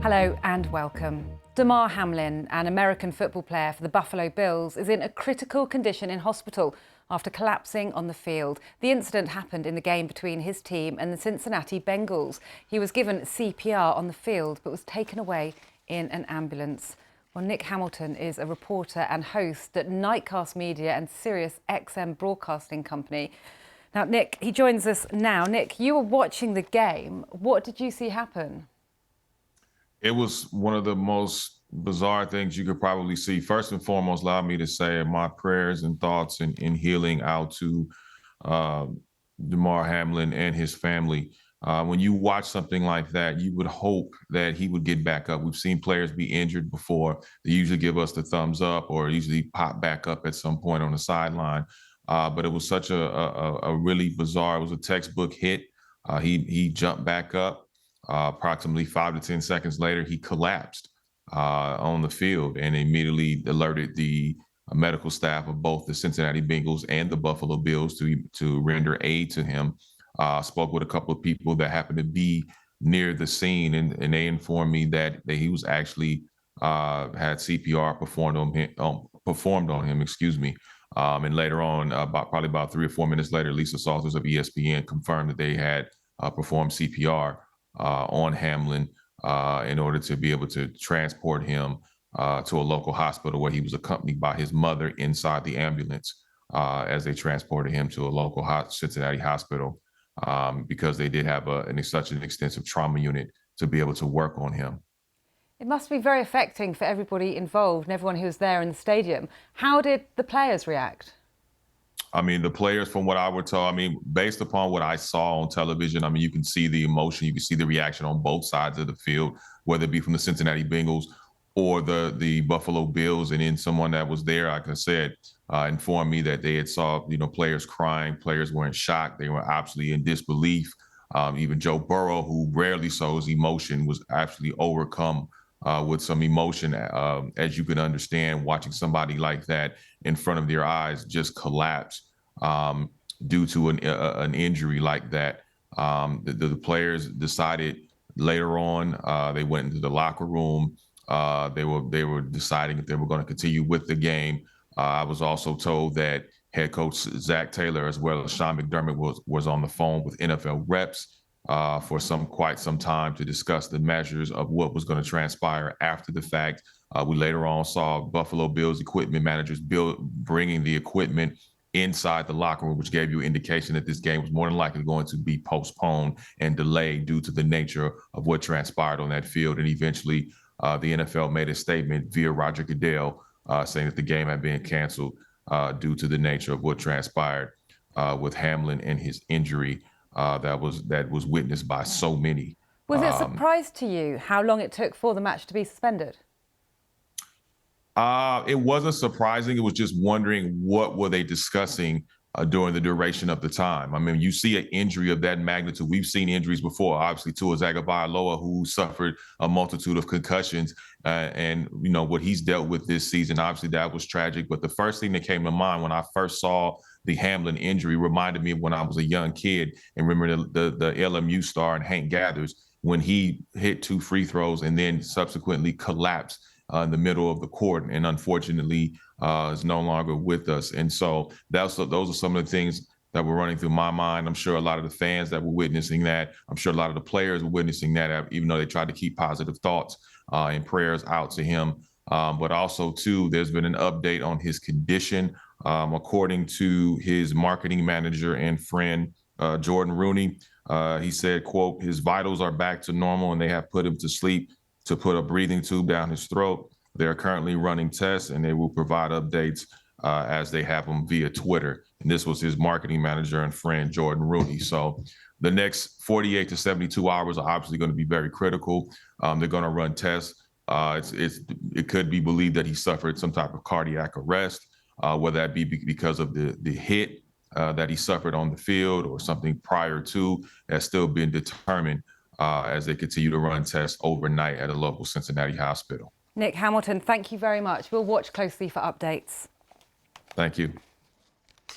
Hello and welcome. Damar Hamlin, an American football player for the Buffalo Bills, is in a critical condition in hospital after collapsing on the field. The incident happened in the game between his team and the Cincinnati Bengals. He was given CPR on the field but was taken away in an ambulance. Well, Nick Hamilton is a reporter and host at Nightcast Media and Sirius XM Broadcasting Company. Now, Nick, he joins us now. Nick, you were watching the game. What did you see happen? It was one of the most bizarre things you could probably see. First and foremost, allow me to say my prayers and thoughts in healing out to Damar Hamlin and his family. When you watch something like that, you would hope that he would get back up. We've seen players be injured before. They usually give us the thumbs up or usually pop back up at some point on the sideline. But it was such a really bizarre, it was a textbook hit. He jumped back up. Approximately 5 to 10 seconds later, he collapsed on the field and immediately alerted the medical staff of both the Cincinnati Bengals and the Buffalo Bills to render aid to him. Spoke with a couple of people that happened to be near the scene, and they informed me that he was actually had CPR performed on him. Excuse me. And later on, probably about 3 or 4 minutes later, Lisa Salters of ESPN confirmed that they had performed CPR on Hamlin in order to be able to transport him to a local hospital where he was accompanied by his mother inside the ambulance as they transported him to a local Cincinnati hospital because they did have such an extensive trauma unit to be able to work on him. It must be very affecting for everybody involved and everyone who was there in the stadium. How did the players react? I mean, the players, from what I were told, I mean, based upon what I saw on television, I mean, you can see the emotion, you can see the reaction on both sides of the field, whether it be from the Cincinnati Bengals or the Buffalo Bills. And then someone that was there, like I said, informed me that they had saw, players crying, players were in shock, they were absolutely in disbelief. Even Joe Burrow, who rarely shows emotion, was actually overcome with some emotion, as you can understand, watching somebody like that in front of their eyes just collapse due to an injury like that. The players decided later on, they went into the locker room. They were deciding if they were going to continue with the game. I was also told that head coach Zach Taylor, as well as Sean McDermott, was on the phone with NFL reps for quite some time to discuss the measures of what was going to transpire after the fact. We later on saw Buffalo Bills equipment managers bringing the equipment inside the locker room, which gave you indication that this game was more than likely going to be postponed and delayed due to the nature of what transpired on that field. And eventually, the NFL made a statement via Roger Goodell saying that the game had been canceled due to the nature of what transpired with Hamlin and his injury that was witnessed by so many. Was it a surprise to you how long it took for the match to be suspended? It wasn't surprising. It was just wondering what were they discussing during the duration of the time. I mean, you see an injury of that magnitude. We've seen injuries before, obviously, Tua Tagovailoa, who suffered a multitude of concussions, and what he's dealt with this season. Obviously, that was tragic. But the first thing that came to mind when I first saw the Hamlin injury reminded me of when I was a young kid, and remember the LMU star and Hank Gathers when he hit 2 free throws and then subsequently collapsed in the middle of the court, and unfortunately is no longer with us. And so those are some of the things that were running through my mind. I'm sure a lot of the fans that were witnessing that, I'm sure a lot of the players were witnessing that, even though they tried to keep positive thoughts and prayers out to him. But also, too, there's been an update on his condition. According to his marketing manager and friend, Jordan Rooney, he said, quote, his vitals are back to normal and they have put him to sleep to put a breathing tube down his throat. They are currently running tests and they will provide updates as they have them via Twitter. And this was his marketing manager and friend, Jordan Rooney. So the next 48 to 72 hours are obviously going to be very critical. They're going to run tests. It could be believed that he suffered some type of cardiac arrest, whether that be because of the hit that he suffered on the field or something prior to. That's still been determined as they continue to run tests overnight at a local Cincinnati hospital. Nick Hamilton, thank you very much. We'll watch closely for updates. Thank you.